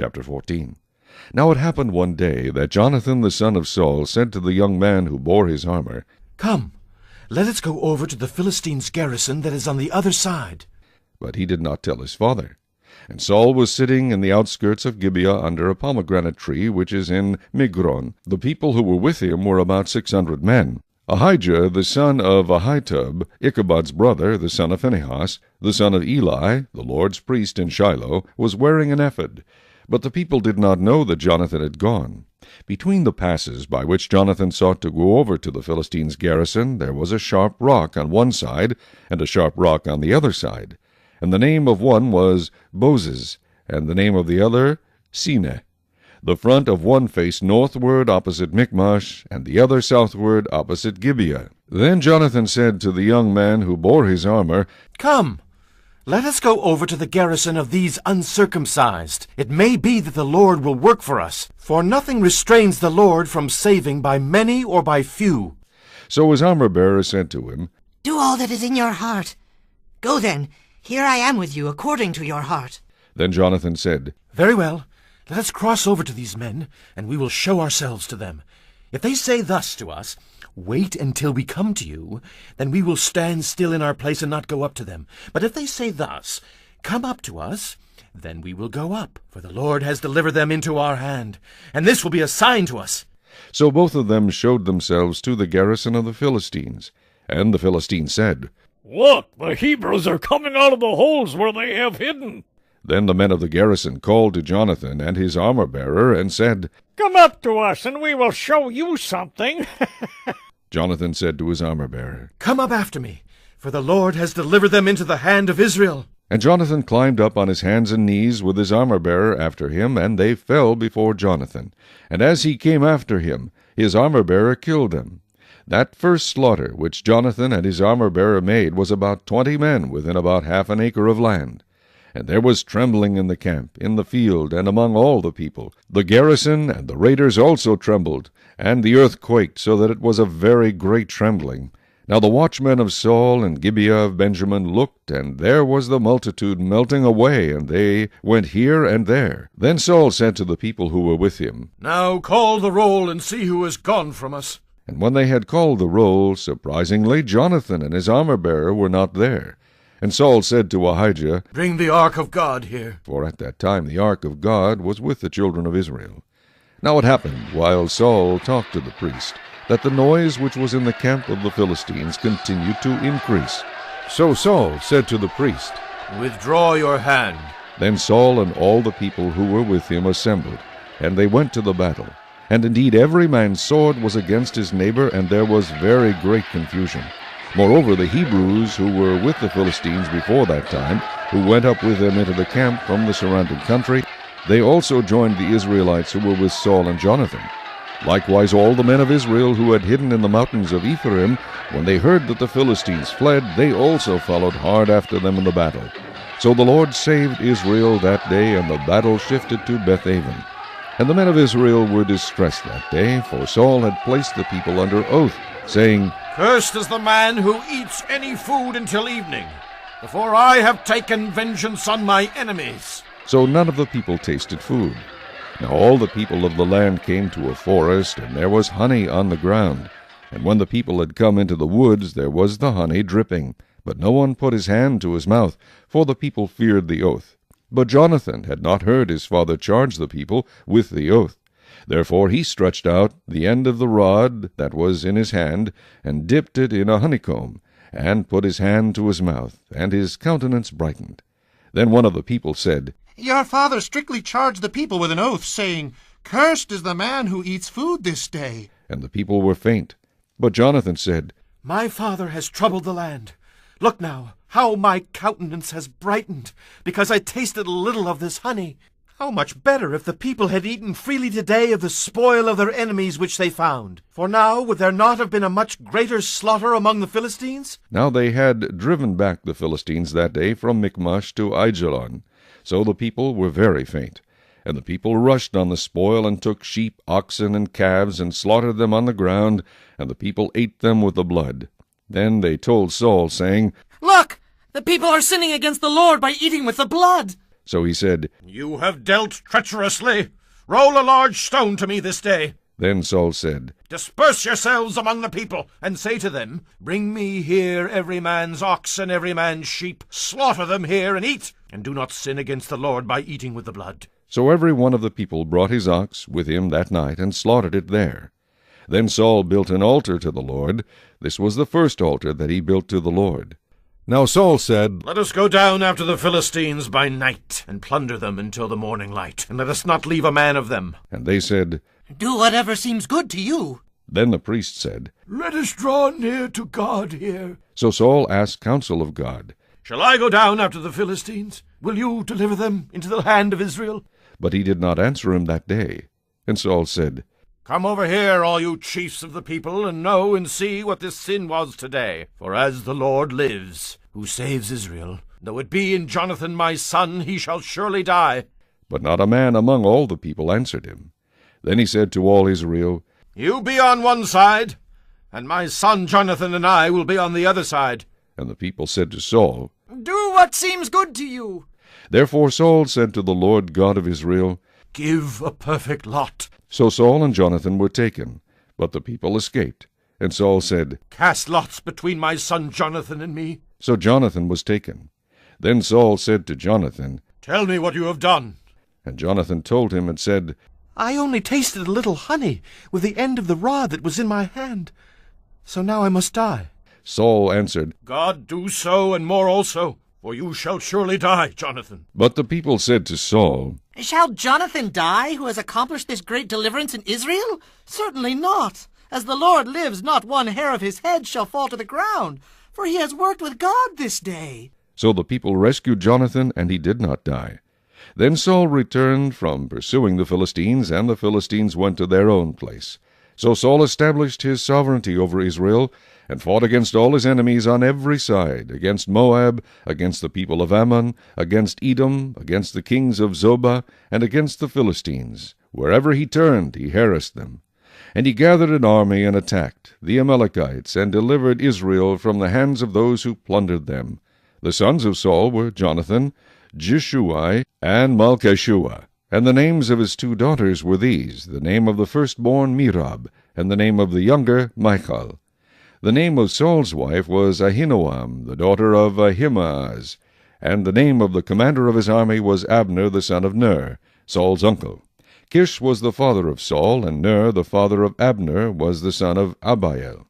Chapter 14. Now it happened one day that Jonathan the son of Saul said to the young man who bore his armor, "Come, let us go over to the Philistines' garrison that is on the other side." But he did not tell his father. And Saul was sitting in the outskirts of Gibeah under a pomegranate tree which is in Migron. The people who were with him were about 600 men. Ahijah the son of Ahitub, Ichabod's brother, the son of Phinehas, the son of Eli, the Lord's priest in Shiloh, was wearing an ephod. But the people did not know that Jonathan had gone. Between the passes by which Jonathan sought to go over to the Philistines' garrison there was a sharp rock on one side, and a sharp rock on the other side. And the name of one was Bozez, and the name of the other Seneh. The front of one faced northward opposite Michmash, and the other southward opposite Gibeah. Then Jonathan said to the young man who bore his armor, "Come, let us go over to the garrison of these uncircumcised. It may be that the Lord will work for us, for nothing restrains the Lord from saving by many or by few." So his armor-bearer said to him, "Do all that is in your heart. Go then, here I am with you according to your heart." Then Jonathan said, "Very well. Let us cross over to these men, and we will show ourselves to them. If they say thus to us, 'Wait until we come to you,' then we will stand still in our place and not go up to them. But if they say thus, 'Come up to us,' then we will go up, for the Lord has delivered them into our hand, and this will be a sign to us." So both of them showed themselves to the garrison of the Philistines. And the Philistines said, "Look, the Hebrews are coming out of the holes where they have hidden." Then the men of the garrison called to Jonathan and his armor-bearer and said, "Come up to us, and we will show you something." Jonathan said to his armor-bearer, "Come up after me, for the Lord has delivered them into the hand of Israel." And Jonathan climbed up on his hands and knees with his armor-bearer after him, and they fell before Jonathan. And as he came after him, his armor-bearer killed them. That first slaughter which Jonathan and his armor-bearer made was about 20 men within about half an acre of land. And there was trembling in the camp, in the field, and among all the people. The garrison and the raiders also trembled, and the earth quaked, so that it was a very great trembling. Now the watchmen of Saul and Gibeah of Benjamin looked, and there was the multitude melting away, and they went here and there. Then Saul said to the people who were with him, "Now call the roll and see who has gone from us." And when they had called the roll, surprisingly Jonathan and his armor-bearer were not there. And Saul said to Ahijah, "Bring the ark of God here." For at that time the ark of God was with the children of Israel. Now it happened, while Saul talked to the priest, that the noise which was in the camp of the Philistines continued to increase. So Saul said to the priest, "Withdraw your hand." Then Saul and all the people who were with him assembled, and they went to the battle. And indeed every man's sword was against his neighbor, and there was very great confusion. Moreover, the Hebrews who were with the Philistines before that time, who went up with them into the camp from the surrounding country, they also joined the Israelites who were with Saul and Jonathan. Likewise all the men of Israel who had hidden in the mountains of Ephraim, when they heard that the Philistines fled, they also followed hard after them in the battle. So the Lord saved Israel that day, and the battle shifted to Bethaven. And the men of Israel were distressed that day, for Saul had placed the people under oath, saying, "Cursed is the man who eats any food until evening, before I have taken vengeance on my enemies." So none of the people tasted food. Now all the people of the land came to a forest, and there was honey on the ground. And when the people had come into the woods, there was the honey dripping. But no one put his hand to his mouth, for the people feared the oath. But Jonathan had not heard his father charge the people with the oath. Therefore he stretched out the end of the rod that was in his hand, and dipped it in a honeycomb, and put his hand to his mouth, and his countenance brightened. Then one of the people said, "Your father strictly charged the people with an oath, saying, 'Cursed is the man who eats food this day.'" And the people were faint. But Jonathan said, "My father has troubled the land. Look now, how my countenance has brightened, because I tasted a little of this honey. How much better if the people had eaten freely today of the spoil of their enemies which they found. For now would there not have been a much greater slaughter among the Philistines?" Now they had driven back the Philistines that day from Michmash to Aijalon. So the people were very faint. And the people rushed on the spoil, and took sheep, oxen, and calves, and slaughtered them on the ground, and the people ate them with the blood. Then they told Saul, saying, "Look, the people are sinning against the Lord by eating with the blood." So he said, You have dealt treacherously. Roll a large stone to me this day. Then Saul said, Disperse yourselves among the people, and say to them, Bring me here every man's ox and every man's sheep. Slaughter them here and eat, and do not sin against the Lord by eating with the blood. So every one of the people brought his ox with him that night, and slaughtered it there. Then Saul built an altar to the Lord. This was the first altar that he built to the Lord. Now Saul said, Let us go down after the Philistines by night, and plunder them until the morning light, and let us not leave a man of them. And they said, Do whatever seems good to you. Then the priest said, Let us draw near to God here. So Saul asked counsel of God. Shall I go down after the Philistines? Will you deliver them into the hand of Israel? But he did not answer him that day. And Saul said, Come over here, all you chiefs of the people, and know and see what this sin was today. For as the Lord lives, who saves Israel, though it be in Jonathan my son, he shall surely die. But not a man among all the people answered him. Then he said to all Israel, You be on one side, and my son Jonathan and I will be on the other side. And the people said to Saul, Do what seems good to you. Therefore Saul said to the Lord God of Israel, Give a perfect lot. So Saul and Jonathan were taken, but the people escaped. And Saul said, Cast lots between my son Jonathan and me. So Jonathan was taken. Then Saul said to Jonathan, Tell me what you have done. And Jonathan told him and said, I only tasted a little honey with the end of the rod that was in my hand. So now I must die. Saul answered, God do so and more also, for you shall surely die, Jonathan. But the people said to Saul, Shall Jonathan die, who has accomplished this great deliverance in Israel? Certainly not. As the Lord lives, not one hair of his head shall fall to the ground, for he has worked with God this day. So the people rescued Jonathan, and he did not die. Then Saul returned from pursuing the Philistines, and the Philistines went to their own place. So Saul established his sovereignty over Israel, and fought against all his enemies on every side, against Moab, against the people of Ammon, against Edom, against the kings of Zobah, and against the Philistines. Wherever he turned, he harassed them. And he gathered an army and attacked the Amalekites, and delivered Israel from the hands of those who plundered them. The sons of Saul were Jonathan, Jishui, and Malchishua. And the names of his 2 daughters were these, the name of the firstborn Merab, and the name of the younger Michal. The name of Saul's wife was Ahinoam, the daughter of Ahimaaz, and the name of the commander of his army was Abner the son of Ner, Saul's uncle. Kish was the father of Saul, and Ner the father of Abner was the son of Abiel.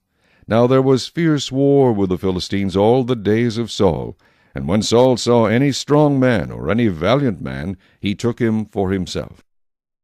Now there was fierce war with the Philistines all the days of Saul, and when Saul saw any strong man or any valiant man, he took him for himself.